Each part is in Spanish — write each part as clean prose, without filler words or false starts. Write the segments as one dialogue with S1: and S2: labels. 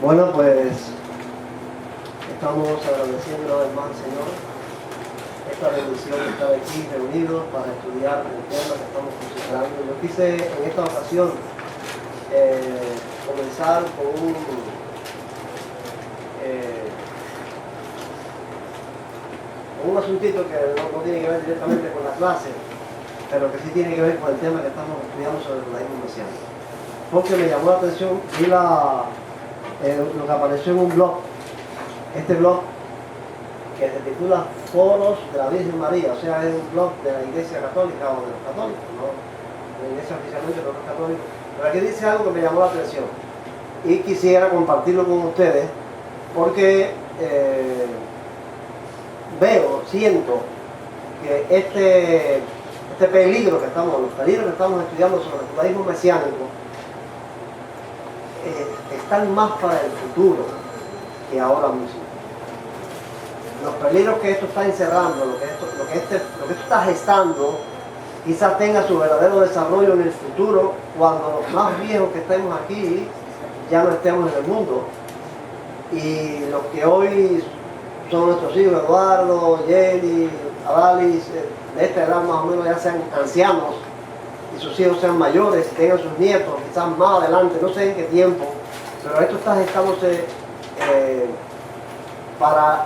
S1: Bueno, pues estamos agradeciendo una vez más al Señor esta bendición de estar aquí reunidos para estudiar el tema que estamos considerando. Yo quise en esta ocasión comenzar con un asuntito que no tiene que ver directamente con la clase, pero que sí tiene que ver con el tema que estamos estudiando sobre el judaísmo mesiánico. Porque me llamó la atención y lo que apareció en un blog, este blog que se titula Foros de la Virgen María, o sea, es un blog de la Iglesia Católica o de los católicos, no de la Iglesia oficialmente, pero los católicos. Pero aquí dice algo que me llamó la atención y quisiera compartirlo con ustedes porque siento que este peligro que los peligros que estamos estudiando sobre el judaísmo mesiánico están más para el futuro que ahora mismo. Los peligros que esto está encerrando, lo que esto está gestando, quizás tenga su verdadero desarrollo en el futuro, cuando los más viejos que estemos aquí ya no estemos en el mundo. Y los que hoy son nuestros hijos, Eduardo, Jenny, Adalis, de esta edad más o menos ya sean ancianos, y sus hijos sean mayores, tengan sus nietos, quizás más adelante, no sé en qué tiempo, pero esto está gestándose para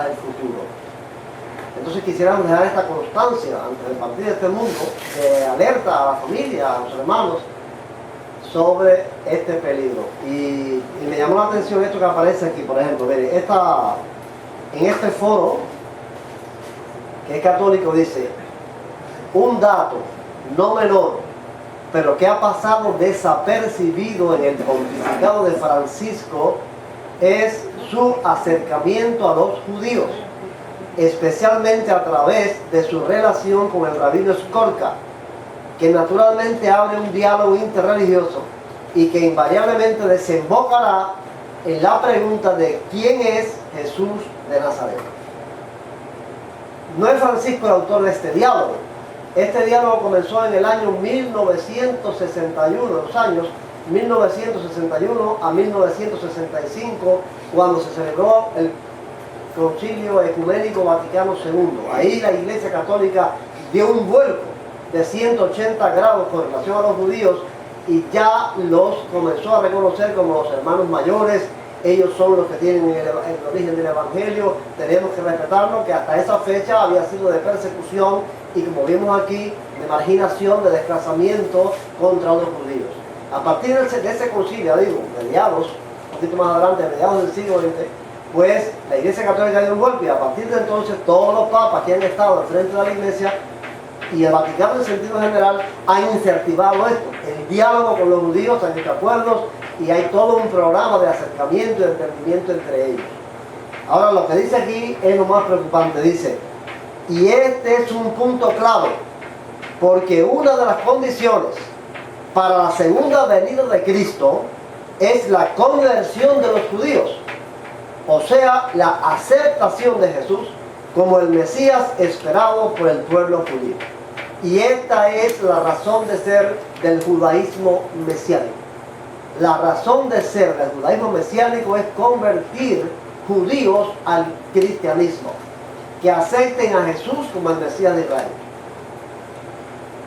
S1: el futuro. Entonces quisiéramos dejar esta constancia antes de partir de este mundo, de alerta a la familia, a los hermanos, sobre este peligro. Y me llamó la atención esto que aparece aquí, por ejemplo, miren, en este foro, que es católico, dice, un dato no menor, pero que ha pasado desapercibido en el pontificado de Francisco, es su acercamiento a los judíos, especialmente a través de su relación con el rabino Skorka, que naturalmente abre un diálogo interreligioso y que invariablemente desembocará en la pregunta de quién es Jesús de Nazaret. No es Francisco el autor de este diálogo. Este diálogo comenzó en el año 1961, los años 1961 a 1965, cuando se celebró el Concilio Ecuménico Vaticano II. Ahí la Iglesia Católica dio un vuelco de 180 grados con relación a los judíos y ya los comenzó a reconocer como los hermanos mayores. Ellos son los que tienen el origen del Evangelio, tenemos que respetarlo, que hasta esa fecha había sido de persecución y, como vimos aquí, de marginación, de desplazamiento contra los judíos. A partir de ese concilio, mediados, un poquito más adelante, mediados del siglo XX, pues la Iglesia Católica dio un golpe y a partir de entonces todos los papas que han estado al frente de la Iglesia y el Vaticano en sentido general han incentivado esto, el diálogo con los judíos, han hecho acuerdos y hay todo un programa de acercamiento y de entendimiento entre ellos. Ahora lo que dice aquí es lo más preocupante, dice, y este es un punto clave, porque una de las condiciones para la segunda venida de Cristo es la conversión de los judíos, o sea, la aceptación de Jesús como el Mesías esperado por el pueblo judío. Y esta es la razón de ser del judaísmo mesiánico. La razón de ser del judaísmo mesiánico es convertir judíos al cristianismo, que acepten a Jesús como el Mesías de Israel.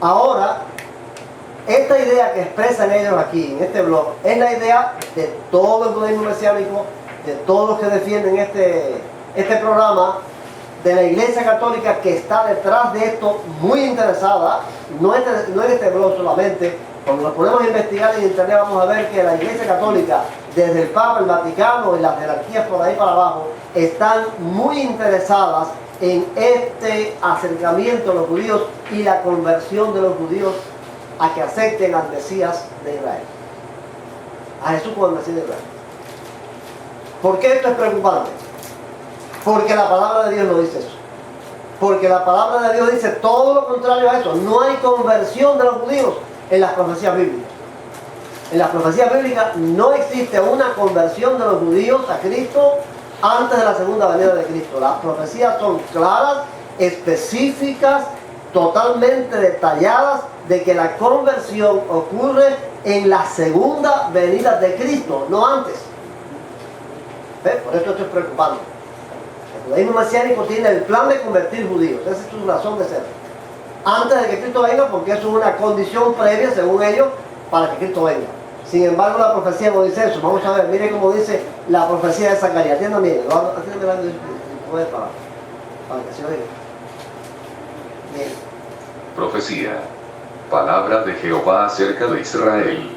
S1: Ahora, esta idea que expresan ellos aquí en este blog es la idea de todo el judaísmo mesiánico, de todos los que defienden este programa, de la Iglesia Católica, que está detrás de esto muy interesada, no en este blog solamente. Cuando nos ponemos a investigar en internet vamos a ver que la Iglesia Católica, desde el Papa, el Vaticano y las jerarquías por ahí para abajo, están muy interesadas en este acercamiento a los judíos y la conversión de los judíos a que acepten al Mesías de Israel, a Jesús como el Mesías de Israel. ¿Por qué esto es preocupante? Porque la palabra de Dios no dice eso. Porque la palabra de Dios dice todo lo contrario a eso. No hay conversión de los judíos en las profecías bíblicas. En las profecías bíblicas no existe una conversión de los judíos a Cristo antes de la segunda venida de Cristo. Las profecías son claras, específicas, totalmente detalladas, de que la conversión ocurre en la segunda venida de Cristo, no antes. ¿Ves? Por eso esto es preocupante. El judaísmo mesiánico tiene el plan de convertir judíos. Esa es su razón de ser. Antes de que Cristo venga, porque eso es una condición previa, según ellos, para que Cristo venga. Sin embargo, la profecía no dice eso. Vamos a ver, miren cómo dice la profecía de Zacarías. Atiendan bien, para que se oiga. Bien.
S2: Profecía. Palabra de Jehová acerca de Israel.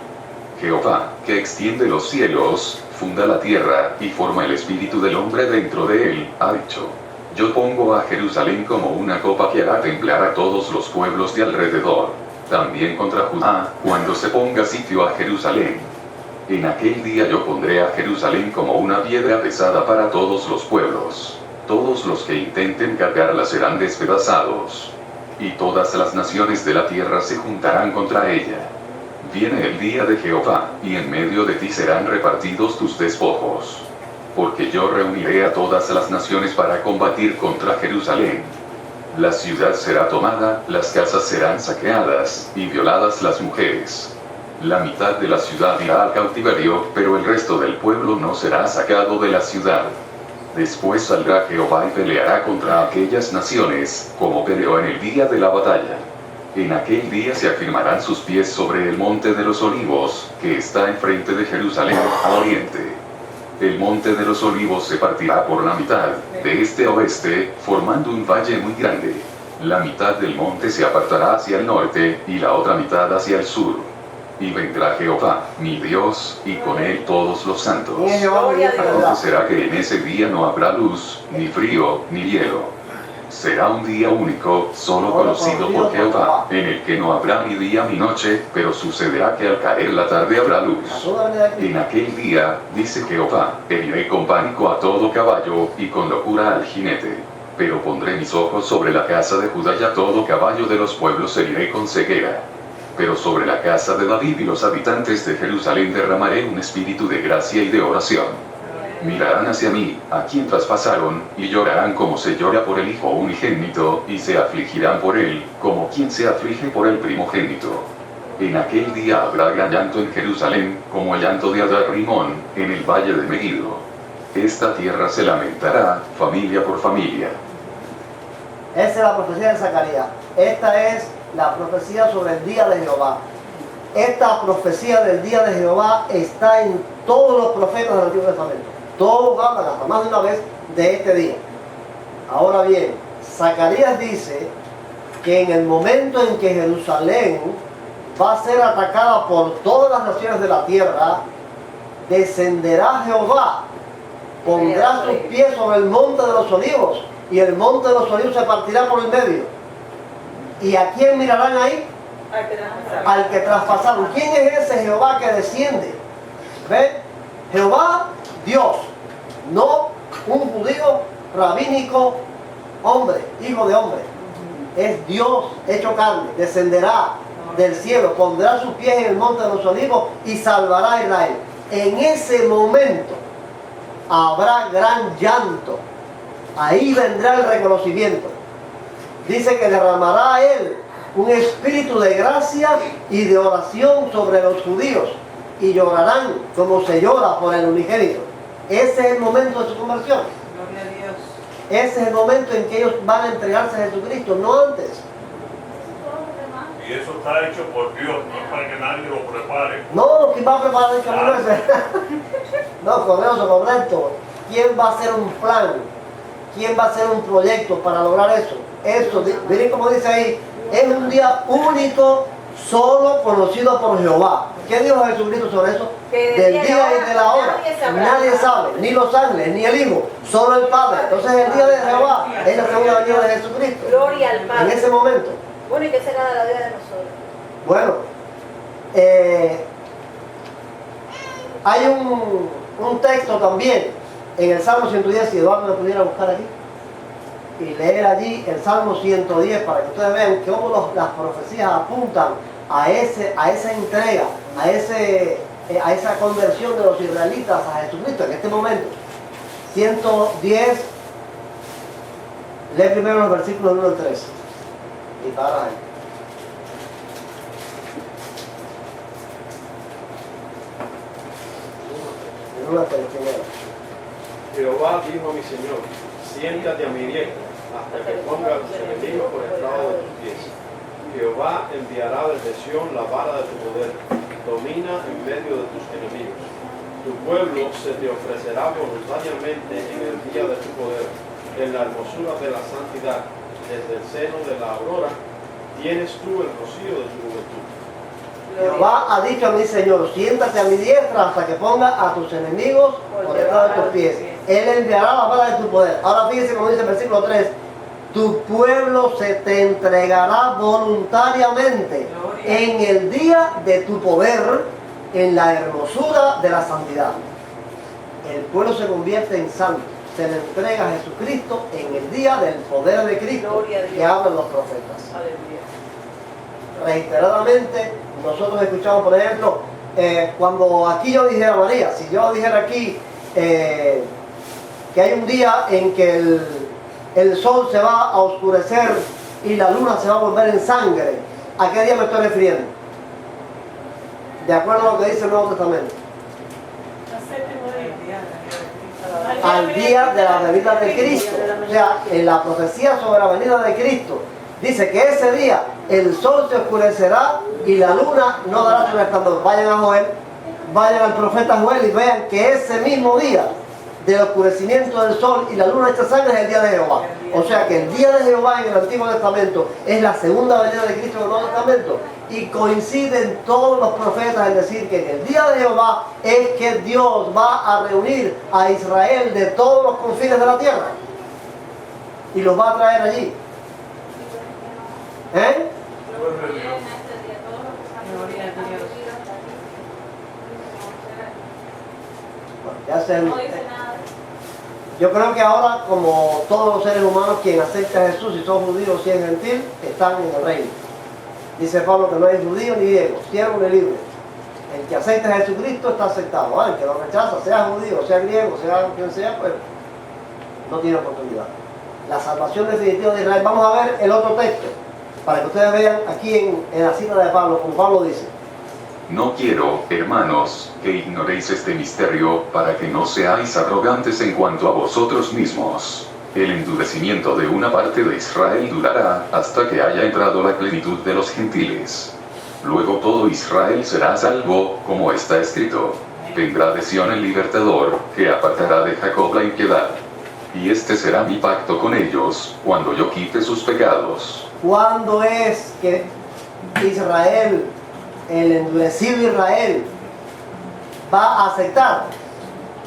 S2: Jehová, que extiende los cielos, funda la tierra, y forma el espíritu del hombre dentro de él, ha dicho: yo pongo a Jerusalén como una copa que hará temblar a todos los pueblos de alrededor. También contra Judá, cuando se ponga sitio a Jerusalén. En aquel día yo pondré a Jerusalén como una piedra pesada para todos los pueblos. Todos los que intenten cargarla serán despedazados. Y todas las naciones de la tierra se juntarán contra ella. Viene el día de Jehová, y en medio de ti serán repartidos tus despojos. Porque yo reuniré a todas las naciones para combatir contra Jerusalén. La ciudad será tomada, las casas serán saqueadas, y violadas las mujeres. La mitad de la ciudad irá al cautiverio, pero el resto del pueblo no será sacado de la ciudad. Después saldrá Jehová y peleará contra aquellas naciones, como peleó en el día de la batalla. En aquel día se afirmarán sus pies sobre el monte de los olivos, que está enfrente de Jerusalén, al oriente. El monte de los olivos se partirá por la mitad, de este a oeste, formando un valle muy grande. La mitad del monte se apartará hacia el norte, y la otra mitad hacia el sur. Y vendrá Jehová, mi Dios, y con él todos los santos. Entonces será que en ese día no habrá luz, ni frío, ni hielo. Será un día único, solo conocido por Jehová, en el que no habrá ni día ni noche, pero sucederá que al caer la tarde habrá luz. En aquel día, dice Jehová, heriré con pánico a todo caballo, y con locura al jinete. Pero pondré mis ojos sobre la casa de Judá y a todo caballo de los pueblos heriré con ceguera. Pero sobre la casa de David y los habitantes de Jerusalén derramaré un espíritu de gracia y de oración. Mirarán hacia mí, a quien traspasaron, y llorarán como se llora por el hijo unigénito, y se afligirán por él, como quien se aflige por el primogénito. En aquel día habrá gran llanto en Jerusalén, como el llanto de Adar Rimón, en el valle de Megiddo. Esta tierra se lamentará, familia por familia.
S1: Esa es la profecía de Zacarías. Esta es la profecía sobre el día de Jehová. Esta profecía del día de Jehová está en todos los profetas del Antiguo Testamento. Todos hablan hasta más de una vez de este día. Ahora bien, Zacarías dice que en el momento en que Jerusalén va a ser atacada por todas las naciones de la tierra, descenderá Jehová, pondrá sus pies sobre el monte de los olivos, y el monte de los olivos se partirá por el medio. ¿Y a quién mirarán ahí? Al que traspasaron. ¿Quién es ese Jehová que desciende? ¿Ve? Jehová, Dios, no un judío rabínico, hombre, hijo de hombre. Es Dios hecho carne, descenderá del cielo, pondrá sus pies en el monte de los olivos y salvará a Israel. En ese momento habrá gran llanto. Ahí vendrá el reconocimiento. Dice que derramará a él un espíritu de gracia y de oración sobre los judíos, y llorarán como se llora por el unigénito. Ese es el momento de su conversión.
S3: Gloria a Dios.
S1: Ese es el momento en que ellos van a entregarse a Jesucristo, no antes.
S4: Y eso está hecho por Dios, no es para que nadie lo prepare.
S1: No, ¿quién va a preparar el camino ese? No, correcto. ¿Quién va a hacer un plan? ¿Quién va a hacer un proyecto para lograr eso? Eso, miren como dice ahí, es un día único, solo conocido por Jehová. ¿Qué dijo Jesucristo sobre eso? Del día y de la hora. Nadie sabe, ni los ángeles, ni el Hijo, solo el Padre. Entonces el día de Jehová es la segunda venida de Jesucristo.
S3: Gloria al Padre.
S1: En ese momento.
S3: Bueno, ¿y qué será de la vida de nosotros?
S1: Bueno, hay un texto también en el Salmo 110, si Eduardo lo pudiera buscar aquí, y leer allí el Salmo 110 para que ustedes vean cómo las profecías apuntan a esa entrega, a esa conversión de los israelitas a Jesucristo en este momento. 110, lee primero los versículos 1 al 3 y para ahí. El 1 al 3 primero.
S5: Jehová dijo a mi Señor, siéntate a mi diestra, hasta que ponga a tus enemigos por estrado de tus pies. Jehová enviará desde Sión la vara de tu poder, domina en medio de tus enemigos. Tu pueblo se te ofrecerá voluntariamente en el día de tu poder, en la hermosura de la santidad, desde el seno de la aurora, tienes tú el rocío de tu juventud.
S1: Jehová ha dicho a mi Señor, siéntate a mi diestra hasta que ponga a tus enemigos por detrás de tus pies. Él enviará la vara de tu poder. Ahora fíjense como dice el versículo 3. Tu pueblo se te entregará voluntariamente en el día de tu poder, en la hermosura de la santidad. El pueblo se convierte en santo. Se le entrega a Jesucristo en el día del poder de Cristo que hablan los profetas. Reiteradamente, nosotros escuchamos, por ejemplo, cuando aquí yo dijera María, si yo dijera aquí que hay un día en que el sol se va a oscurecer y la luna se va a volver en sangre, ¿a qué día me estoy refiriendo? De acuerdo a lo que dice el Nuevo Testamento. Al día de la venida de Cristo. O sea, en la profecía sobre la venida de Cristo dice que ese día el sol se oscurecerá y la luna no dará su resplandor. Vayan a Joel, vayan al profeta Joel y vean que ese mismo día del oscurecimiento del sol y la luna hecha sangre es el día de Jehová. O sea que el día de Jehová en el Antiguo Testamento es la segunda venida de Cristo en el Nuevo Testamento, y coinciden todos los profetas en decir que en el día de Jehová es que Dios va a reunir a Israel de todos los confines de la tierra y los va a traer allí. ¿Eh? Bueno, ya se, yo creo que ahora, como todos los seres humanos, quien acepta a Jesús, si son judíos o si es gentil, están en el reino. Dice Pablo que no hay judío ni griego, siervo ni libre. El que acepta a Jesucristo está aceptado. El que lo rechaza, sea judío, sea griego, sea quien sea, pues no tiene oportunidad. La salvación definitiva de Israel. Vamos a ver el otro texto, para que ustedes vean aquí en la cita de Pablo, como Pablo dice.
S2: No quiero, hermanos, que ignoréis este misterio, para que no seáis arrogantes en cuanto a vosotros mismos. El endurecimiento de una parte de Israel durará, hasta que haya entrado la plenitud de los gentiles. Luego todo Israel será salvo, como está escrito. Vendrá de Sión el libertador, que apartará de Jacob la impiedad. Y este será mi pacto con ellos, cuando yo quite sus pecados.
S1: ¿Cuándo es que Israel, el endurecido Israel, va a aceptar?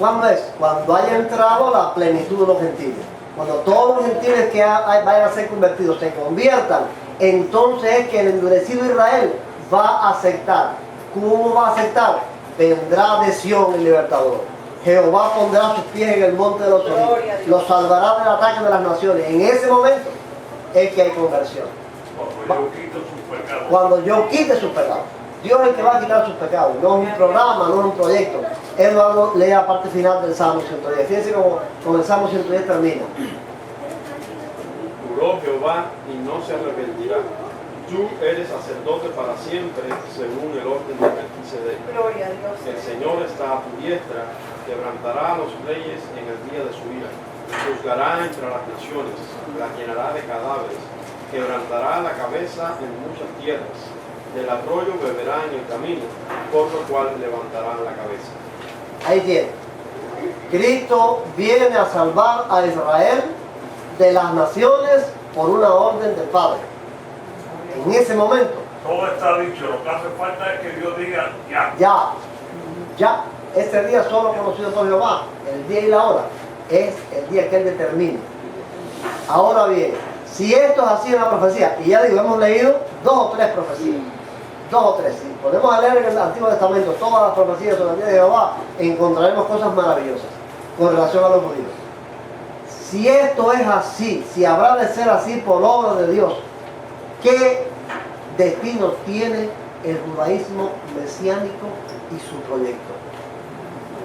S1: ¿Cuándo es? Cuando haya entrado la plenitud de los gentiles. Cuando todos los gentiles que vayan a ser convertidos se conviertan, entonces es que el endurecido Israel va a aceptar. ¿Cómo va a aceptar? Vendrá de Sión el libertador. Jehová pondrá sus pies en el monte de los olivos. Los salvará del ataque de las naciones. En ese momento es que hay conversión. Cuando yo quite sus pecados. Dios es el que va a quitar sus pecados. No es un programa, no es un proyecto. Eduardo lee la parte final del Salmo 110. Fíjense cómo el Salmo 110 termina.
S5: Juró Jehová y no se arrepentirá. Tú eres sacerdote para siempre, según el orden de Melquisedec.
S3: Gloria a Dios.
S5: El Señor está a tu diestra, quebrantará a los reyes en el día de su ira. Juzgará entre las naciones, las llenará de cadáveres, quebrantará la cabeza en muchas tierras. Del arroyo beberá en el camino, por lo cual levantarán la cabeza.
S1: Ahí tiene. Cristo viene a salvar a Israel de las naciones por una orden del Padre. En ese momento.
S4: Todo está dicho, lo que hace falta es que Dios diga
S1: Ya. Ese día solo conocido por Jehová, el día y la hora, es el día que Él determina. Ahora bien, si esto es así en la profecía, y ya digo, hemos leído 2 o 3 profecías. 2 o 3. Si ponemos a leer en el Antiguo Testamento todas las profecías sobre el día de Jehová, encontraremos cosas maravillosas con relación a los judíos. Si esto es así, si habrá de ser así por obra de Dios, ¿qué destino tiene el judaísmo mesiánico y su proyecto?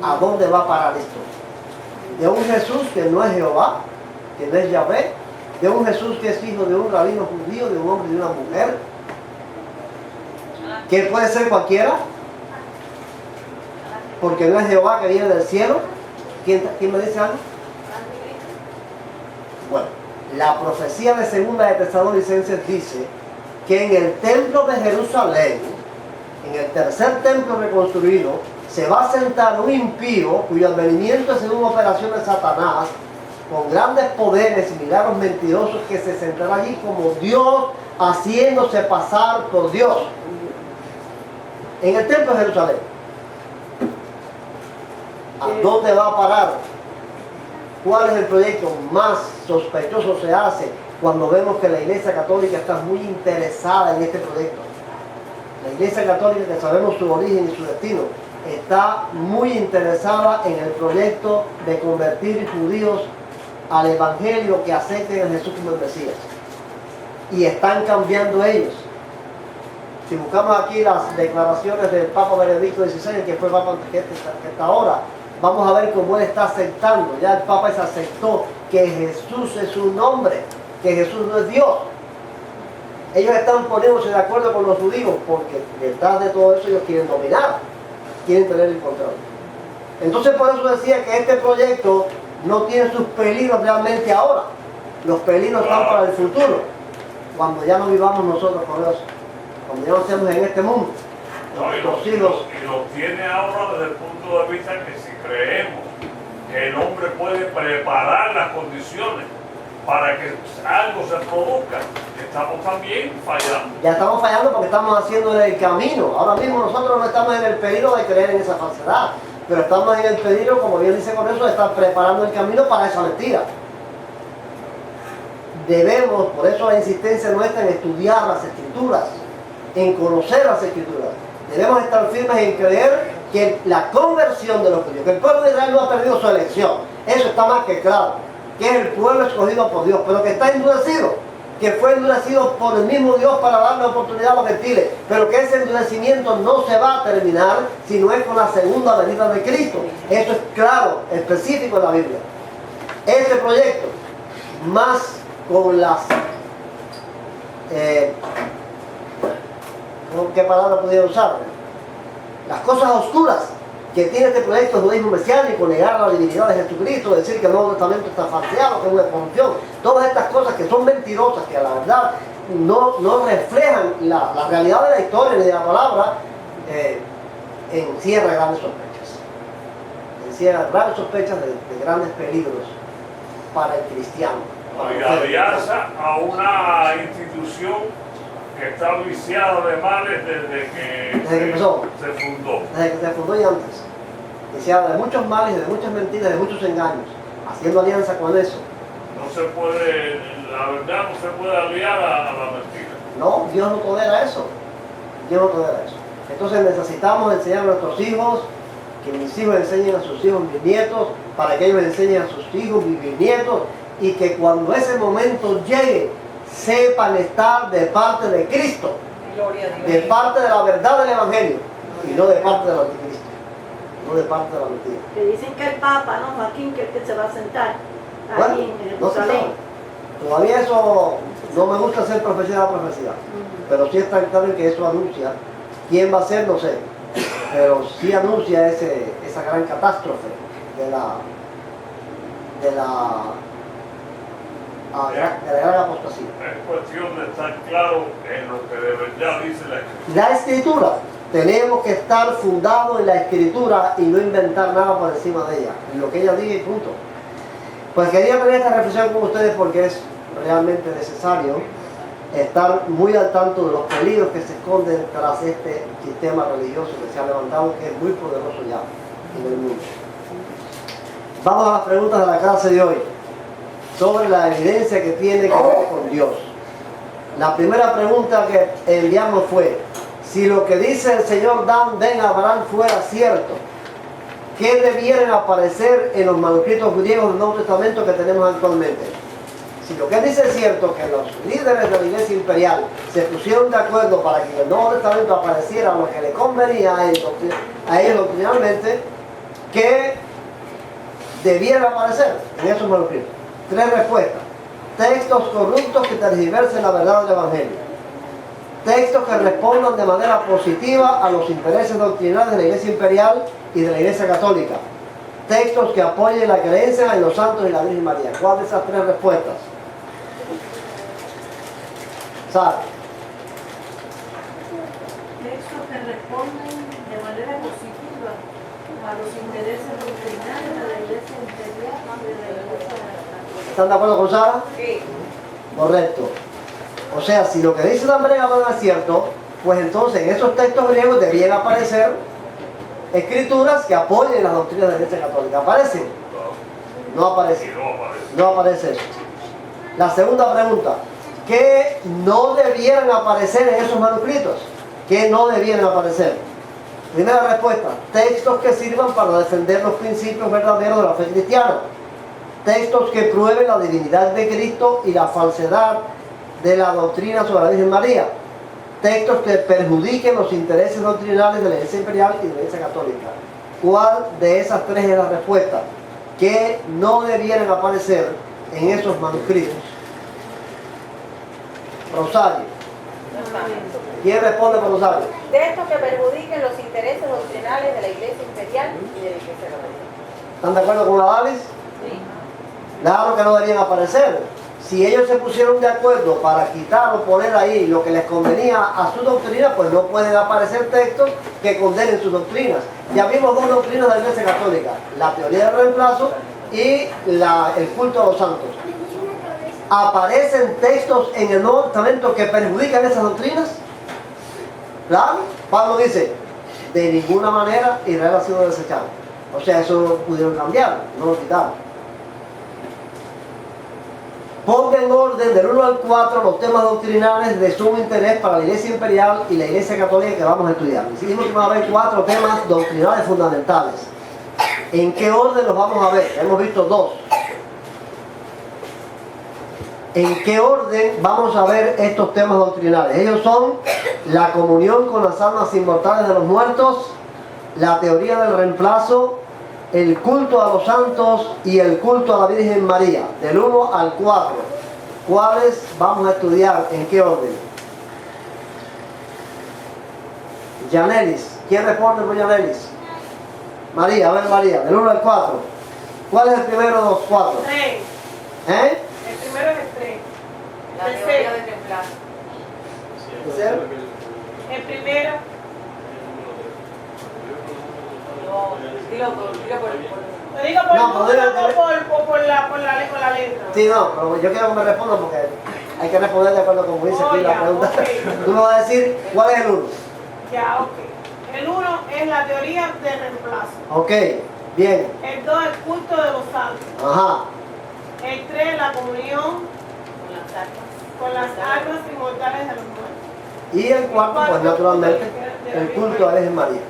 S1: ¿A dónde va a parar esto? De un Jesús que no es Jehová, que no es Yahvé, de un Jesús que es hijo de un rabino judío, de un hombre y de una mujer, que puede ser cualquiera, porque no es Jehová que viene del cielo. ¿Quién me dice algo? Bueno, la profecía de segunda de Tesalonicenses dice que en el templo de Jerusalén, en el tercer templo reconstruido, se va a sentar un impío cuyo advenimiento es en una operación de Satanás, con grandes poderes y milagros mentirosos, que se sentará allí como Dios, haciéndose pasar por Dios. En el templo de Jerusalén. ¿A dónde va a parar? ¿Cuál es el proyecto? Más sospechoso se hace cuando vemos que la Iglesia Católica está muy interesada en este proyecto. La Iglesia Católica, que sabemos su origen y su destino, está muy interesada en el proyecto de convertir judíos al Evangelio, que acepten a Jesús como el Mesías. Y están cambiando ellos. Si buscamos aquí las declaraciones del Papa Benedicto XVI, que fue el Papa que está ahora, vamos a ver cómo él está aceptando. Ya el Papa se aceptó que Jesús es su nombre, que Jesús no es Dios. Ellos están poniéndose de acuerdo con los judíos porque detrás de todo eso ellos quieren dominar, quieren tener el control. Entonces por eso decía que este proyecto no tiene sus peligros realmente ahora. Los peligros están para el futuro, cuando ya no vivamos nosotros con eso, cuando ya no estemos en este mundo.
S4: No, y lo tiene ahora desde el punto de vista que si creemos que el hombre puede preparar las condiciones para que algo se produzca, estamos también fallando.
S1: Ya estamos fallando porque estamos haciendo el camino. Ahora mismo nosotros no estamos en el peligro de creer en esa falsedad, pero estamos en el peligro, como bien dice con eso, de estar preparando el camino para esa mentira. Debemos, por eso la insistencia nuestra en estudiar las Escrituras, en conocer las Escrituras. Debemos estar firmes en creer que la conversión de los judíos, que el pueblo de Israel no ha perdido su elección, eso está más que claro, que es el pueblo escogido por Dios, pero que está endurecido, que fue endurecido por el mismo Dios para darle oportunidad a los gentiles, pero que ese endurecimiento no se va a terminar si no es con la segunda venida de Cristo. Eso es claro, específico en la Biblia. Este proyecto, más con las ¿qué palabra pudiera usar? Las cosas oscuras que tiene este proyecto de judaísmo mesiánico, negar la divinidad de Jesucristo, decir que el Nuevo Testamento está falseado, que es una corrupción, todas estas cosas que son mentirosas, que a la verdad no reflejan la realidad de la historia ni de la palabra, encierra grandes sospechas. Encierra grandes sospechas de grandes peligros para el cristiano.
S4: Y alianza a una institución que está viciada de males desde que
S1: empezó,
S4: se fundó.
S1: Desde que se fundó y antes. Viciada de muchos males, de muchas mentiras, de muchos engaños, haciendo alianza con eso.
S4: No se puede, la verdad no se puede aliar a la mentira.
S1: No, Dios no tolera eso. Dios no tolera eso. Entonces necesitamos enseñar a nuestros hijos, que mis hijos enseñen a sus hijos, mis nietos, para que ellos enseñen a sus hijos, mis bisnietos, y que cuando ese momento llegue, sepan estar de parte de Cristo,
S3: Gloria a Dios.
S1: de parte de la verdad del Evangelio, y no de parte del anticristo, no de parte de la mentira.
S6: Que dicen que el Papa, ¿no? Joaquín, que es que se va a sentar
S1: Bueno,
S6: ahí en
S1: no se
S6: Jerusalén.
S1: sabe. Todavía eso, no me gusta hacer profecía de la profecía, pero sí está claro que eso anuncia. ¿Quién va a ser? No sé, pero sí anuncia esa gran catástrofe de la gran apostasía.
S4: Es cuestión de estar claro en lo que de verdad dice la Escritura.
S1: La Escritura, tenemos que estar fundados en la Escritura y no inventar nada por encima de ella, en lo que ella diga y punto. Pues quería tener esta reflexión con ustedes porque es realmente necesario estar muy al tanto de los peligros que se esconden tras este sistema religioso que se ha levantado, que es muy poderoso ya en el mundo. Vamos a las preguntas de la clase de hoy, sobre la evidencia que tiene que ver con Dios. La primera pregunta que enviamos fue: si lo que dice el Señor Dan Ben Abraham fuera cierto, ¿qué debieran aparecer en los manuscritos griegos del Nuevo Testamento que tenemos actualmente? Si lo que él dice es cierto, que los líderes de la Iglesia Imperial se pusieron de acuerdo para que en el Nuevo Testamento apareciera lo que le convenía a ellos doctrinalmente, ¿qué debiera aparecer en esos manuscritos? 3 respuestas. Textos corruptos que tergiversen la verdad del Evangelio. Textos que respondan de manera positiva a los intereses doctrinales de la Iglesia Imperial y de la Iglesia Católica. Textos que apoyen la creencia en los santos y la Virgen María. ¿Cuál de esas 3 respuestas? ¿Sabe?
S6: Textos que responden de manera positiva a los intereses doctrinales de la Iglesia Imperial y de la Iglesia Católica.
S1: ¿Están de acuerdo con Sara?
S3: Sí.
S1: Correcto. O sea, si lo que dice la Brea es cierto, pues entonces en esos textos griegos debían aparecer escrituras que apoyen las doctrinas de la Iglesia Católica. ¿Aparecen? No
S4: Y
S1: aparece.
S4: no aparece.
S1: No aparece eso. La segunda pregunta. ¿Qué no debieran aparecer en esos manuscritos? ¿Qué no debieran aparecer? Primera respuesta. Textos que sirvan para defender los principios verdaderos de la fe cristiana. Textos que prueben la divinidad de Cristo y la falsedad de la doctrina sobre la Virgen María. Textos que perjudiquen los intereses doctrinales de la Iglesia Imperial y de la Iglesia Católica. ¿Cuál de esas tres es la respuesta? Que no debieran aparecer en esos manuscritos. Rosario.
S3: No está.
S1: ¿Quién responde por Rosario?
S3: Textos que perjudiquen los intereses doctrinales de la Iglesia Imperial y de la Iglesia Católica.
S1: ¿Están de acuerdo con Adalis?
S3: Sí.
S1: Claro que no debían aparecer. Si ellos se pusieron de acuerdo para quitar o poner ahí lo que les convenía a su doctrina, pues no pueden aparecer textos que condenen sus doctrinas. Ya vimos dos doctrinas de la Iglesia Católica, la teoría del reemplazo y el culto a los santos. ¿Aparecen textos en el Nuevo Testamento que perjudican esas doctrinas? Claro. Pablo dice, de ninguna manera Israel ha sido desechado. O sea, eso lo pudieron cambiar, no lo quitaron. Ponga en orden del 1 al 4 los temas doctrinales de sumo interés para la Iglesia Imperial y la Iglesia Católica que vamos a estudiar. Dijimos que va a haber 4 temas doctrinales fundamentales. ¿En qué orden los vamos a ver? Hemos visto 2. ¿En qué orden vamos a ver estos temas doctrinales? Ellos son la comunión con las almas inmortales de los muertos, la teoría del reemplazo, el culto a los santos y el culto a la Virgen María, del 1 al 4. ¿Cuáles vamos a estudiar? ¿En qué orden? Yanelis. ¿Quién responde por Yanelis? María, a ver María, del 1 al 4. ¿Cuál es el primero de los 4?
S6: 3.
S1: ¿Eh?
S6: El primero es el 3.
S3: La teoría del reemplazo.
S6: El primero.
S3: Dilo por
S6: Lo digo por,
S1: No,
S6: por la letra.
S1: Sí, no, pero yo quiero que me respondan porque hay que responder de acuerdo como dice aquí la
S6: ya,
S1: pregunta.
S6: ok.
S1: Tú me vas a decir cuál es el 1.
S6: Ya, ok. El 1 es la teoría de reemplazo.
S1: Ok, bien.
S6: El 2 el culto de los santos.
S1: Ajá.
S6: El 3 la comunión
S3: con las armas.
S6: con las almas inmortales de los muertos.
S1: Y el 4, pues naturalmente, el culto a la Virgen María.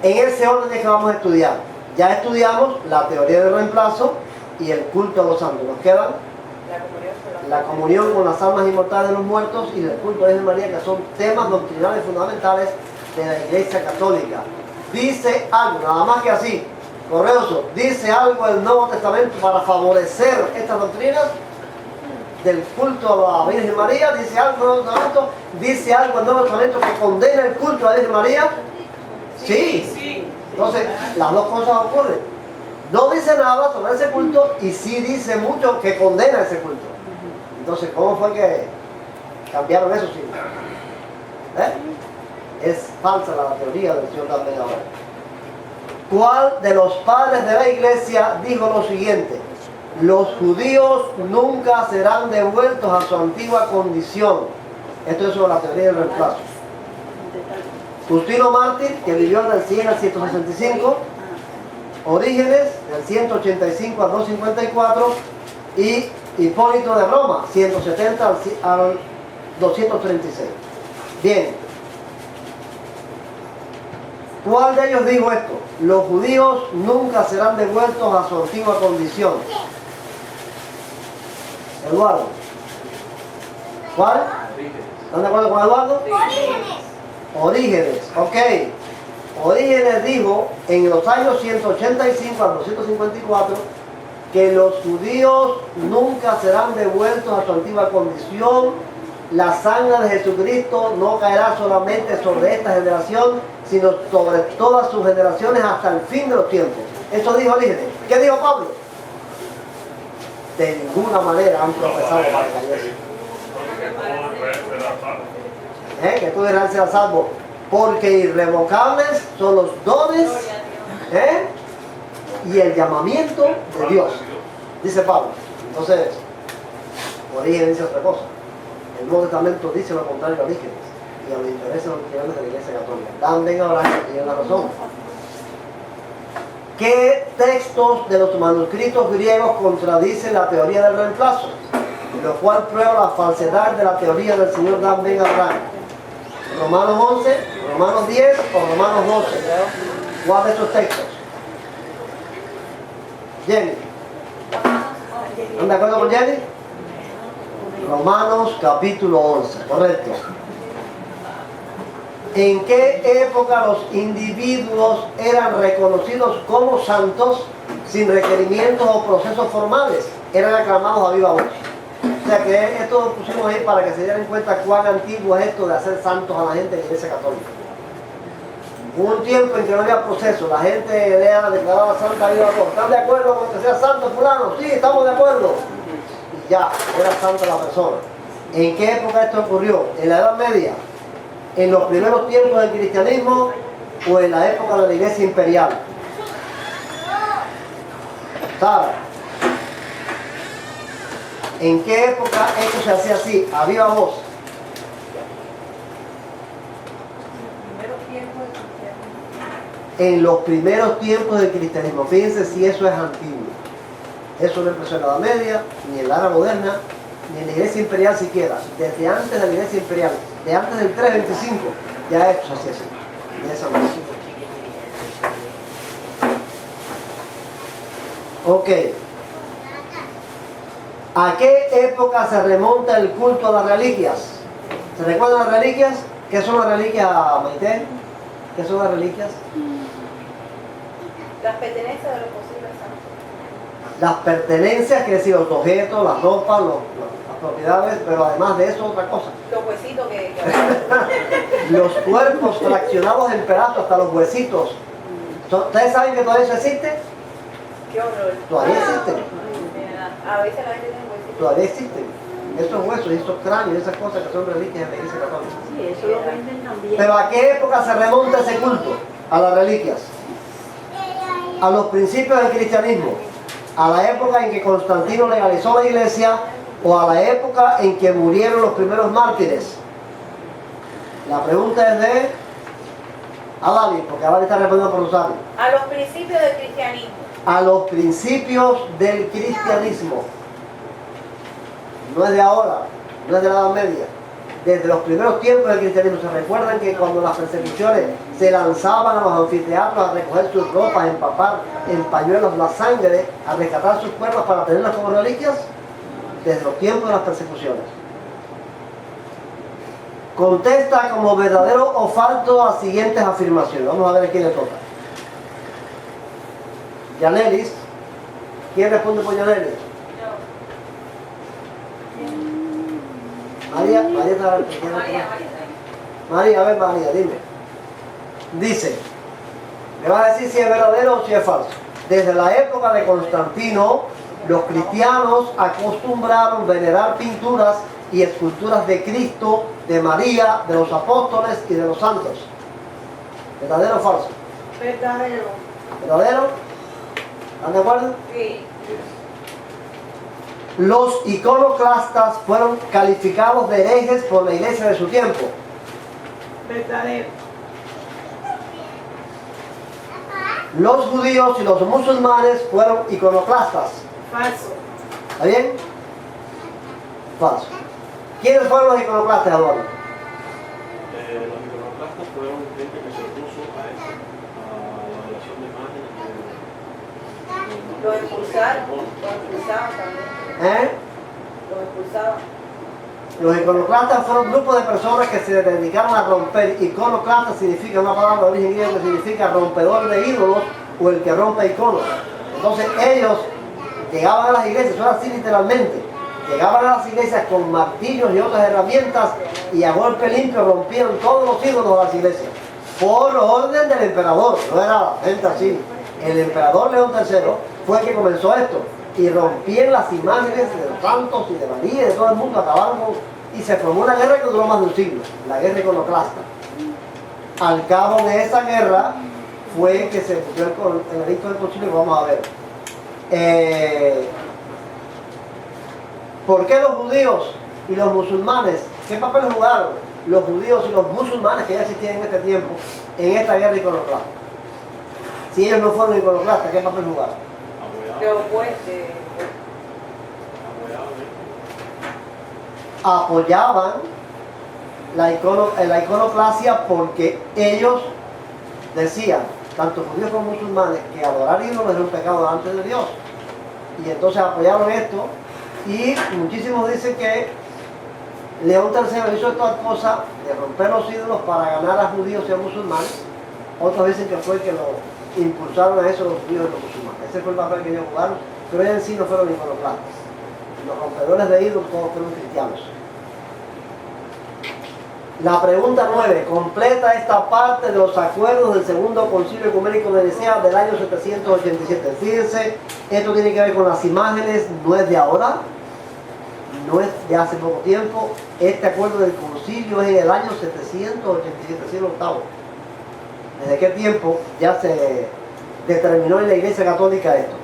S1: En ese orden es que vamos a estudiar. Ya estudiamos la teoría del reemplazo y el culto a los santos. Nos quedan la comunión con las almas inmortales de los muertos y el culto a la Virgen María, que son temas doctrinales fundamentales de la Iglesia Católica. Dice algo, nada más que así, Correoso, dice algo el Nuevo Testamento para favorecer estas doctrinas del culto a la Virgen María. Dice algo el Nuevo Testamento, dice algo el Nuevo Testamento que condena el culto a la Virgen María. Sí. Entonces, las dos cosas ocurren. No dice nada sobre ese culto y sí dice mucho que condena ese culto. Entonces, ¿cómo fue que cambiaron eso? Sí. Es falsa la teoría del Señor también ahora. ¿Cuál de los padres de la iglesia dijo lo siguiente? Los judíos nunca serán devueltos a su antigua condición. Esto es sobre la teoría del reemplazo. Justino Mártir, que vivió del 100 al 165, Orígenes, del 185 al 254, y Hipólito de Roma, 170 al 236. Bien. ¿Cuál de ellos dijo esto? Los judíos nunca serán devueltos a su antigua condición. Eduardo. ¿Cuál? ¿Están de acuerdo con Eduardo? Orígenes, ok. Orígenes dijo en los años 185 al 254 que los judíos nunca serán devueltos a su antigua condición. La sangre de Jesucristo no caerá solamente sobre esta generación, sino sobre todas sus generaciones hasta el fin de los tiempos. Eso dijo Orígenes. ¿Qué dijo Pablo? De ninguna manera han profesado para la iglesia.
S4: Que todo será salvo.
S1: Que todo Israel sea salvo. Porque irrevocables son los dones y el llamamiento de Dios, dice Pablo. Entonces, Orígenes dice otra cosa. El Nuevo Testamento dice lo contrario a Orígenes y a los intereses doctrinales de la Iglesia Católica. Dan Ben Abraham tiene la razón. ¿Qué textos de los manuscritos griegos contradicen la teoría del reemplazo? Lo cual prueba la falsedad de la teoría del señor Dan Ben Abraham. Romanos 11, Romanos 10 o Romanos 12. ¿Cuál de esos textos? Jenny. ¿Están de acuerdo con Jenny? Romanos capítulo 11, correcto. ¿En qué época los individuos eran reconocidos como santos sin requerimientos o procesos formales? Eran aclamados a viva voz. O sea que esto lo pusimos ahí para que se dieran cuenta cuán antiguo es esto de hacer santos a la gente en la Iglesia Católica. Hubo un tiempo en que no había proceso, la gente era declarada santa a viva voz. ¿Están de acuerdo con que sea santo fulano? Sí, estamos de acuerdo. Y ya, era santa la persona. ¿En qué época esto ocurrió? ¿En la Edad Media? ¿En los primeros tiempos del cristianismo o en la época de la Iglesia imperial? ¿Sabe? ¿En qué época esto se hacía así, a viva voz? En los primeros tiempos del cristianismo. Fíjense si eso es antiguo. Eso no empezó en la Edad Media, ni en la Era Moderna, ni en la Iglesia Imperial siquiera. Desde antes de la Iglesia Imperial, de antes del 325, ya esto se hacía así, de esa manera. Ok. ¿A qué época se remonta el culto a las reliquias? ¿Se recuerdan las reliquias? ¿Qué son las reliquias, Maite? ¿Qué son las reliquias?
S3: Las pertenencias de los posibles santos.
S1: Las pertenencias, quiere decir los objetos, las ropas, las propiedades, pero además de eso otra cosa.
S3: Los huesitos que
S1: Los cuerpos fraccionados en pedazos, hasta los huesitos. ¿Ustedes saben que todavía eso existe?
S3: Qué horror.
S1: Todavía existen.
S3: A veces la gente tiene huesitos.
S1: Todavía existen. Esos huesos, esos cráneos, esas cosas que son reliquias en la Iglesia Católica.
S6: Sí, eso lo venden también.
S1: Pero ¿a qué época se remonta ese culto? A las reliquias. A los principios del cristianismo. A la época en que Constantino legalizó la iglesia o a la época en que murieron los primeros mártires. La pregunta es de Adali, porque Adali está respondiendo por Rosario.
S3: A los principios del cristianismo.
S1: A los principios del cristianismo. No es de ahora, no es de la Edad Media. Desde los primeros tiempos del cristianismo. ¿Se recuerdan que cuando las persecuciones se lanzaban a los anfiteatros a recoger sus ropas, a empapar en pañuelos la sangre, a rescatar sus cuerpos para tenerlas como reliquias? Desde los tiempos de las persecuciones. Contesta como verdadero o falso a las siguientes afirmaciones. Vamos a ver a quién le toca. Yanelis. ¿Quién responde por Yanelis? María, María, a ver María, dime. Dice, me va a decir si es verdadero o si es falso. Desde la época de Constantino, los cristianos acostumbraron venerar pinturas y esculturas de Cristo, de María, de los apóstoles y de los santos. ¿Verdadero o falso?
S6: Verdadero.
S1: ¿Verdadero? ¿Están de acuerdo?
S3: Sí.
S1: Los iconoclastas fueron calificados de herejes por la iglesia de su tiempo.
S6: Verdadero.
S1: Los judíos y los musulmanes fueron iconoclastas.
S6: Falso.
S1: ¿Está bien? Falso. ¿Quiénes fueron los iconoclastas, Eduardo?
S5: Los iconoclastas fueron gente que se opuso a eso, a la adoración de imágenes.
S3: Los expulsaron. Los expulsaban también. Los expulsaban.
S1: Los iconoclastas fueron grupos de personas que se dedicaron a romper. Iconoclasta significa una palabra de origen griego que significa rompedor de ídolos o el que rompe iconos. Entonces ellos llegaban a las iglesias, eso era así literalmente. Llegaban a las iglesias con martillos y otras herramientas y a golpe limpio rompían todos los ídolos de las iglesias. Por orden del emperador, no era gente así. El emperador León III fue el que comenzó esto. Y rompían las imágenes de los santos y de María y de todo el mundo, acabaron con Y se formó una guerra que duró más de un siglo, la guerra iconoclasta. Al cabo de esa guerra fue que se cumplió el edicto del concilio que vamos a ver. ¿Por qué los judíos y los musulmanes, qué papel jugaron los judíos y los musulmanes que ya existían en este tiempo en esta guerra iconoclasta? Si ellos no fueron iconoclastas, ¿qué papel jugaron?
S3: De opueste.
S1: Apoyaban la iconoclasia porque ellos decían, tanto judíos como musulmanes, que adorar ídolos era un pecado delante de Dios. Y entonces apoyaron esto, y muchísimos dicen que León III hizo estas cosas de romper los ídolos para ganar a judíos y a musulmanes. Otros dicen que fue que lo impulsaron a eso los judíos y los musulmanes. Ese fue el papel que ellos jugaron, pero ellos en sí no fueron iconoclastas. Los rompedores de ídolos todos fueron cristianos. La pregunta 9. Completa esta parte de los acuerdos del Segundo Concilio Ecuménico de Nicea del año 787. Fíjense, esto tiene que ver con las imágenes, no es de ahora, no es de hace poco tiempo. Este acuerdo del concilio es en el año 787, siglo VIII. ¿Desde qué tiempo ya se determinó en la Iglesia Católica esto?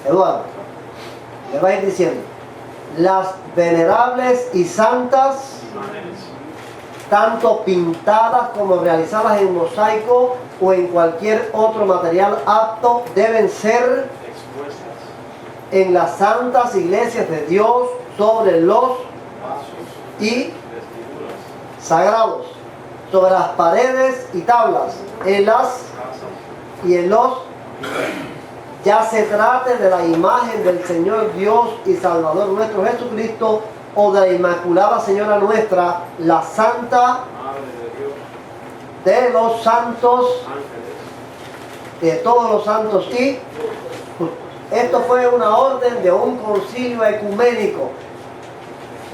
S1: Eduardo, le va a ir diciendo. Las venerables y santas, tanto pintadas como realizadas en mosaico o en cualquier otro material apto, deben ser
S5: expuestas
S1: en las santas iglesias de Dios sobre los
S5: vasos,
S1: y
S5: vestiduras,
S1: sagrados, sobre las paredes y tablas, en las
S5: casas,
S1: y en los, ya se trate de la imagen del Señor Dios y Salvador nuestro Jesucristo, o de la Inmaculada Señora nuestra, la Santa
S5: Madre de Dios,
S1: de los santos,
S5: ángeles,
S1: de todos los santos y justos. Esto fue una orden de un concilio ecuménico.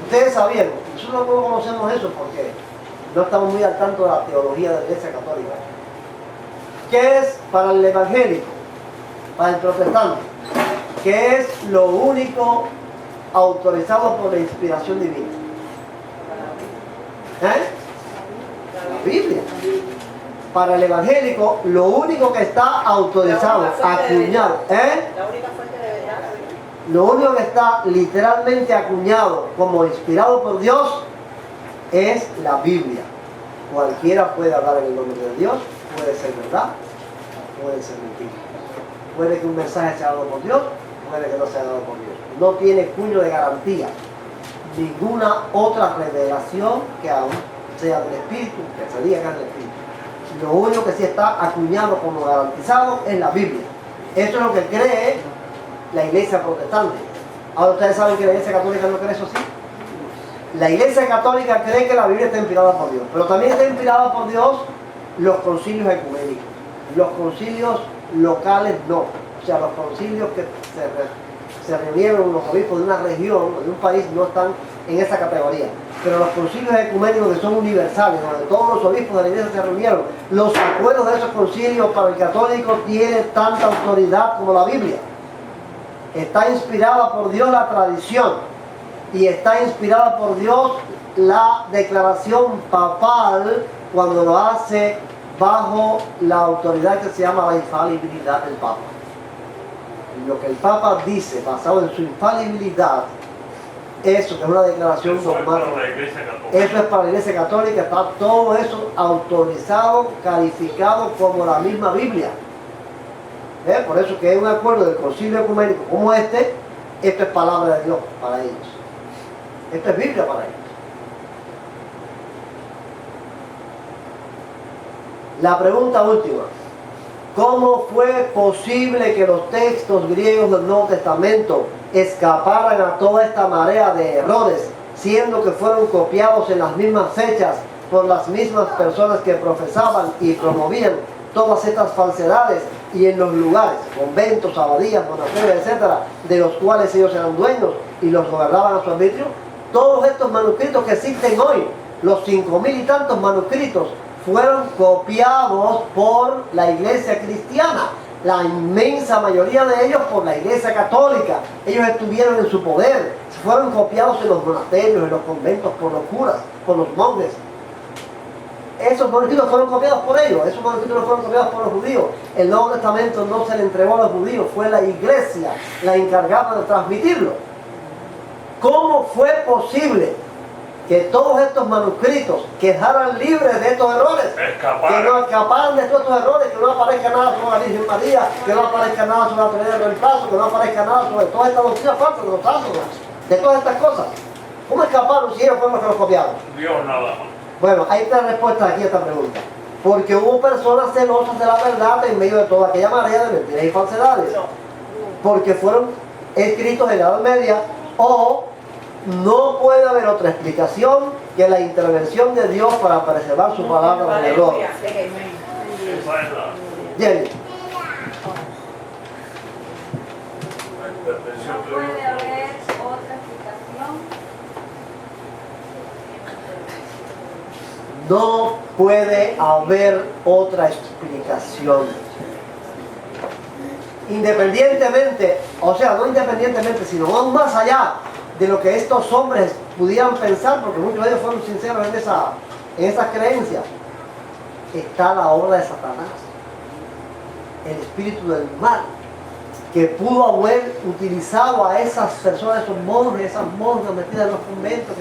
S1: Ustedes sabían, nosotros no conocemos eso porque no estamos muy al tanto de la teología de la Iglesia Católica. ¿Qué es para el evangélico? Para el protestante, que es lo único autorizado por la inspiración divina. La Biblia. Para el evangélico, lo único que está autorizado, acuñado,
S3: La única fuente de verdad, la Biblia.
S1: lo único que está literalmente acuñado como inspirado por Dios es la Biblia. Cualquiera puede hablar en el nombre de Dios, puede ser verdad, puede ser mentira. Puede que un mensaje sea dado por Dios, puede que no sea dado por Dios. No tiene cuño de garantía ninguna otra revelación que aún sea del Espíritu, que se diga que es del Espíritu. Lo único que sí está acuñado como garantizado es la Biblia. Esto es lo que cree la Iglesia protestante. Ahora ustedes saben que la Iglesia Católica no cree eso así. La Iglesia Católica cree que la Biblia está inspirada por Dios, pero también está inspirada por Dios los concilios ecuménicos. Los concilios locales no. O sea, los concilios que se reunieron los obispos de una región o de un país no están en esa categoría. Pero los concilios ecuménicos que son universales, donde todos los obispos de la iglesia se reunieron, los acuerdos de esos concilios para el católico tienen tanta autoridad como la Biblia. Está inspirada por Dios la tradición y está inspirada por Dios la declaración papal cuando lo hace bajo la autoridad que se llama la infalibilidad del Papa. Lo que el Papa dice, basado en su infalibilidad, eso que es una declaración
S4: Eso es
S1: normal.
S4: para la Iglesia Católica.
S1: Eso es para la Iglesia Católica, está todo eso autorizado, calificado como la misma Biblia. Por eso que hay un acuerdo del concilio ecuménico como este, esto es palabra de Dios para ellos. Esto es Biblia para ellos. La pregunta última. ¿Cómo fue posible que los textos griegos del Nuevo Testamento escaparan a toda esta marea de errores, siendo que fueron copiados en las mismas fechas por las mismas personas que profesaban y promovían todas estas falsedades, y en los lugares, conventos, abadías, monasterios, etcétera, de los cuales ellos eran dueños y los gobernaban a su arbitrio? Todos estos manuscritos que existen hoy, los 5.000 y tantos manuscritos, fueron copiados por la iglesia cristiana. la inmensa mayoría de ellos por la Iglesia Católica. Ellos estuvieron en su poder, fueron copiados en los monasterios, en los conventos, por los curas, por los monjes. Esos manuscritos fueron copiados por ellos, esos manuscritos no fueron copiados por los judíos. El Nuevo Testamento no se le entregó a los judíos, fue la Iglesia la encargada de transmitirlo. ¿Cómo fue posible que todos estos manuscritos quedaran libres de estos errores? Que no escaparan de todos estos errores, que no aparezca nada sobre la Virgen María, que no aparezca nada sobre la teoría del reemplazo, que no aparezca nada sobre todas estas doctrinas falsas de los ángeles, de todas estas cosas? ¿Cómo escaparon si ellos fueron los que los copiaron?
S4: Dios nada más.
S1: Bueno, hay tres respuestas aquí a esta pregunta. Porque hubo personas celosas de la verdad en medio de toda aquella marea de mentiras y falsedades. Porque fueron escritos en la Edad Media, o no puede haber otra explicación que la intervención de Dios para preservar su palabra del error.
S4: Esa es la
S1: Jenny.
S4: intervención de
S7: Puede
S4: Dios.
S7: haber otra explicación.
S1: No puede haber otra explicación. Independientemente, o sea, no independientemente, sino aún más allá de lo que estos hombres pudieran pensar, porque muchos de ellos fueron sinceros en esas creencias, está la obra de Satanás, el espíritu del mal, que pudo haber utilizado a esas personas, esos monjes, esas monjas metidas en los conventos,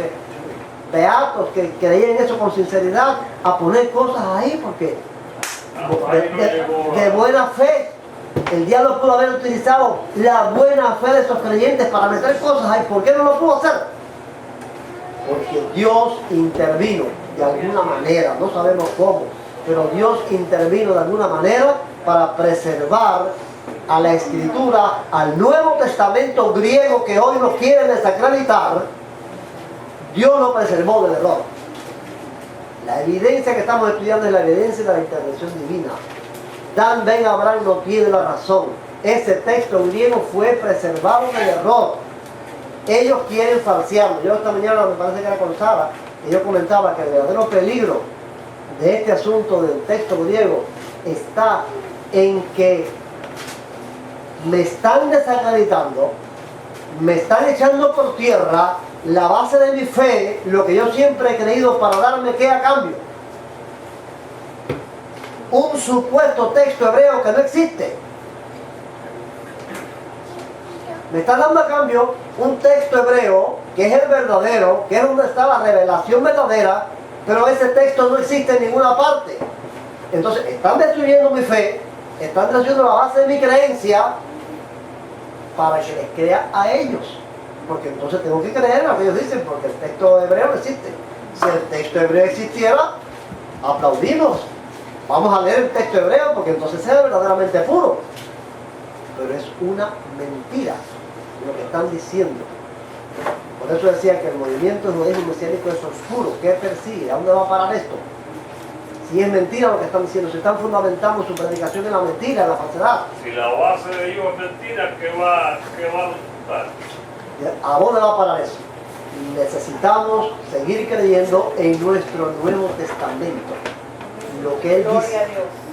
S1: beatos que creían eso con sinceridad, a poner cosas ahí, porque de buena fe el diablo pudo haber utilizado la buena fe de esos creyentes para meter cosas ahí. ¿Por qué no lo pudo hacer? Porque Dios intervino de alguna manera, no sabemos cómo, pero Dios intervino de alguna manera para preservar a la Escritura, al Nuevo Testamento griego que hoy nos quieren desacreditar. Dios lo preservó del error. La evidencia que estamos estudiando es la evidencia de la intervención divina. Dan Ben Abraham no tiene la razón. Ese texto griego fue preservado del error. Ellos quieren falsearlo. Yo esta mañana, me parece que era con Sara, y yo comentaba que el verdadero peligro de este asunto del texto griego está en que me están desacreditando, me están echando por tierra la base de mi fe, lo que yo siempre he creído, para darme ¿qué a cambio? Un supuesto texto hebreo que no existe. Me están dando a cambio un texto hebreo que es el verdadero, que es donde está la revelación verdadera, pero ese texto no existe en ninguna parte. Entonces están destruyendo mi fe, están destruyendo la base de mi creencia para que les crea a ellos. Porque entonces tengo que creer en lo que ellos dicen, porque el texto hebreo no existe. Si el texto hebreo existiera, aplaudimos. Vamos a leer el texto hebreo porque entonces sea verdaderamente puro. Pero es una mentira lo que están diciendo. Por eso decía que el movimiento judaísmo mesiánico es oscuro. ¿Qué persigue? ¿A dónde va a parar esto? Si es mentira lo que están diciendo, si están fundamentando su predicación en la mentira, en la falsedad.
S4: Si la base de ellos es mentira, ¿qué va a resultar?
S1: ¿A dónde va a parar eso? Necesitamos seguir creyendo en nuestro Nuevo Testamento. Lo que Él dice,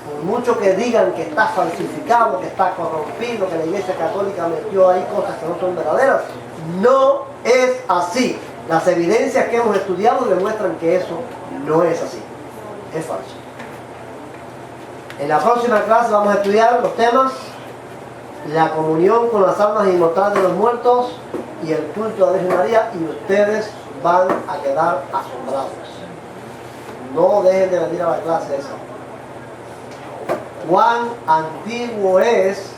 S1: por mucho que digan que está falsificado, que está corrompido, que la Iglesia Católica metió ahí cosas que no son verdaderas, no es así. Las evidencias que hemos estudiado demuestran que eso no es así. Es falso. En la próxima clase vamos a estudiar los temas: la comunión con las almas inmortales de los muertos y el culto a la Virgen María, y ustedes van a quedar asombrados. No dejen de venir a la clase esa. ¿Cuán antiguo es?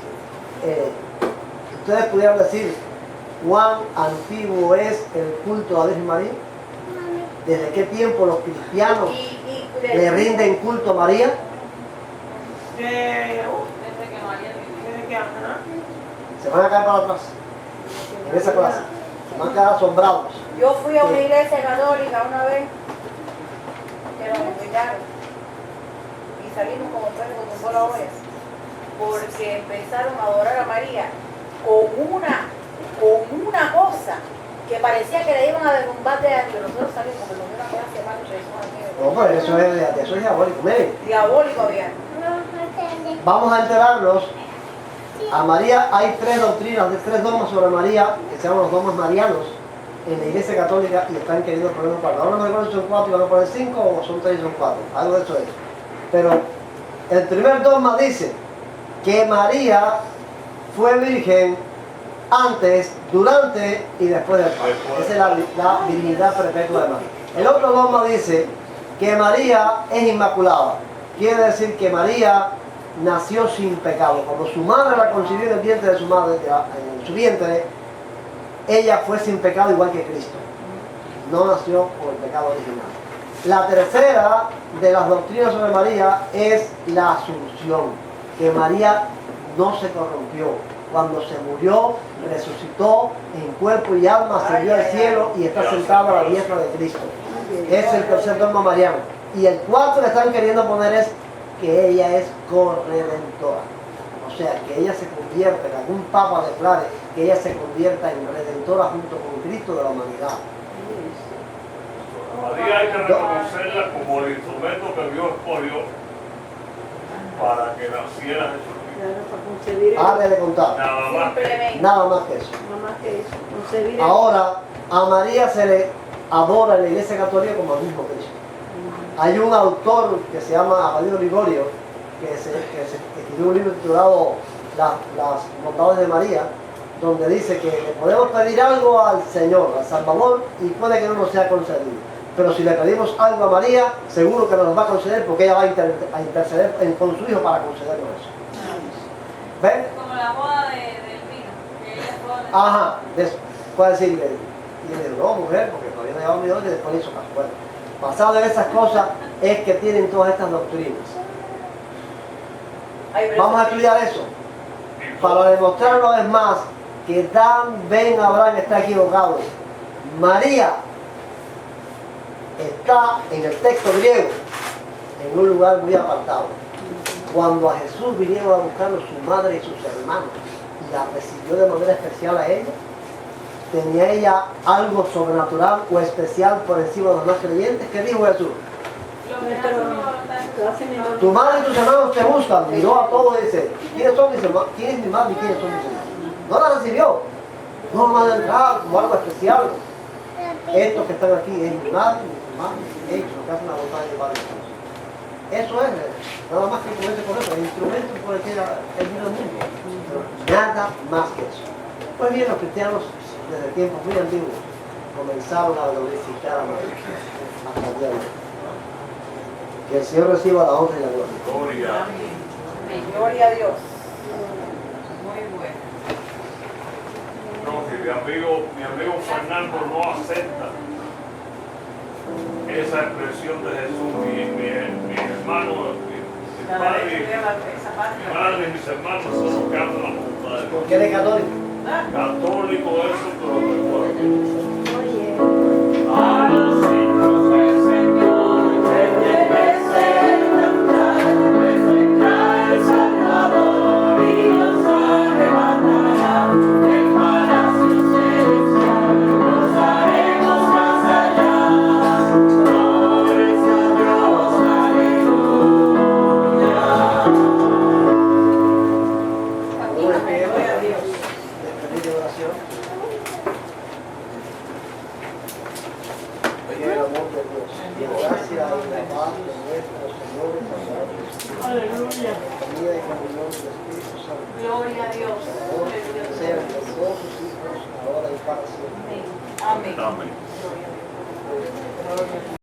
S1: Ustedes pudieran decir, ¿cuán antiguo es el culto a la Virgen María? ¿Desde qué tiempo los cristianos le rinden culto a María?
S7: Desde que María vivió.
S1: Se van a caer para atrás en esa clase. Se van a quedar asombrados.
S3: Yo fui a una iglesia católica una vez, que nos invitaron, y salimos como perros con la olla, porque empezaron a adorar a María con una cosa que parecía que le iban a derrumbar de algo. Nosotros salimos porque nos dio una clase de mal tradición.
S1: No, pero eso es diabólico. Miren,
S3: Diabólico había.
S1: vamos a enterarnos A María hay tres doctrinas, tres dogmas sobre María, que se llaman los dogmas marianos en la Iglesia Católica y están queriendo poner un cuarto. Ahora no recuerdo si son 4 y van a poner 5 o son 3 y son 4. Algo de eso es. Pero el primer dogma dice que María fue virgen antes, durante y después del parto. Esa es la virginidad perpetua de María. El otro dogma dice que María es inmaculada. Quiere decir que María nació sin pecado. Cuando su madre la concibió en el vientre de su madre, en su vientre, ella fue sin pecado igual que Cristo. No nació por el pecado original. La tercera de las doctrinas sobre María es la asunción, que María no se corrompió. Cuando se murió, resucitó en cuerpo y alma, ascendió al cielo y está sentada a la diestra de Cristo. Es el tercer dogma mariano. Y el cuarto que están queriendo poner es que ella es corredentora. O sea, que ella se convierta, que algún papa declare que ella se convierta en redentora junto con Cristo de la humanidad.
S4: María hay que reconocerla como el instrumento que Dios escogió para que naciera Jesucristo.
S6: Claro, para concebir.
S1: Hable de contar.
S4: Nada más.
S3: Simplemente.
S1: Nada más que eso.
S6: No más que eso. Concebir.
S1: Ahora, a María se le adora en la Iglesia Católica como al mismo Cristo. Hay un autor que se llama Abadío Ligorio, que escribió un libro titulado Las bondades de María, donde dice que le podemos pedir algo al Señor, al Salvador, y puede que no nos sea concedido. Pero si le pedimos algo a María, seguro que nos lo va a conceder porque ella va a interceder con su Hijo para concedernos eso. ¿Ven?
S7: Como la boda del vino, que ella fue donde-
S1: Ajá, de eso. Puede decirle, y le digo, no, mujer, porque todavía no llevaba mi novio y después le hizo caso. Bueno, basado en esas cosas es que tienen todas estas doctrinas. Vamos a estudiar eso para demostrar una vez más que Dan Ben Abraham está equivocado. María está en el texto griego en un lugar muy apartado. Cuando a Jesús vinieron a buscarlo su madre y sus hermanos y la recibió de manera especial a ella, ¿tenía ella algo sobrenatural o especial por encima de los más creyentes? ¿Qué dijo Jesús?
S7: Lo que hace mi voluntad.
S6: Lo hacen en el-
S1: Tu madre y tus hermanos te buscan. Miró a todos y dice, ¿quiénes son mis hermanos? ¿Quién es mi madre y quiénes son mis hermanos? No la recibió. No la van a entrar como algo especial. Estos que están aquí es mi madre, mis hermanos, ellos lo que hacen la voluntad de mi Padre. Eso es, nada más que comience con eso, el instrumento por el que él vino al mundo. Nada más que eso. Pues bien, los cristianos desde tiempos muy antiguos comenzaron a glorificar a María hasta el día de hoy. Que el Señor reciba la honra y la gloria.
S4: Gloria.
S3: Gloria a Dios.
S7: Muy bueno.
S4: No, si mi amigo Fernando no acepta esa expresión de Jesús, mi hermano, mi padre,
S7: Esa parte.
S4: mi madre y mis hermanos son los que hacen la voluntad de Dios.
S1: ¿Por qué eres católico?
S4: Católico eso, pero recuerdo.
S6: Oye.
S7: A los hijos del Señor, el Salvador y los arrebatará del palacio celestial, gozaremos más allá. Gloria a Dios, aleluya.
S1: Gloria a Dios. Despedir de oración. Que el amor de Dios, y la gracia y la paz de nuestro Señor y Salvador,
S6: Aleluya.
S1: la vida y comunión del Espíritu Santo,
S6: Gloria a Dios.
S1: sea con todos sus hijos, ahora y para siempre.
S6: Amén.
S3: Amén.
S4: Amén.
S6: Gloria a Dios.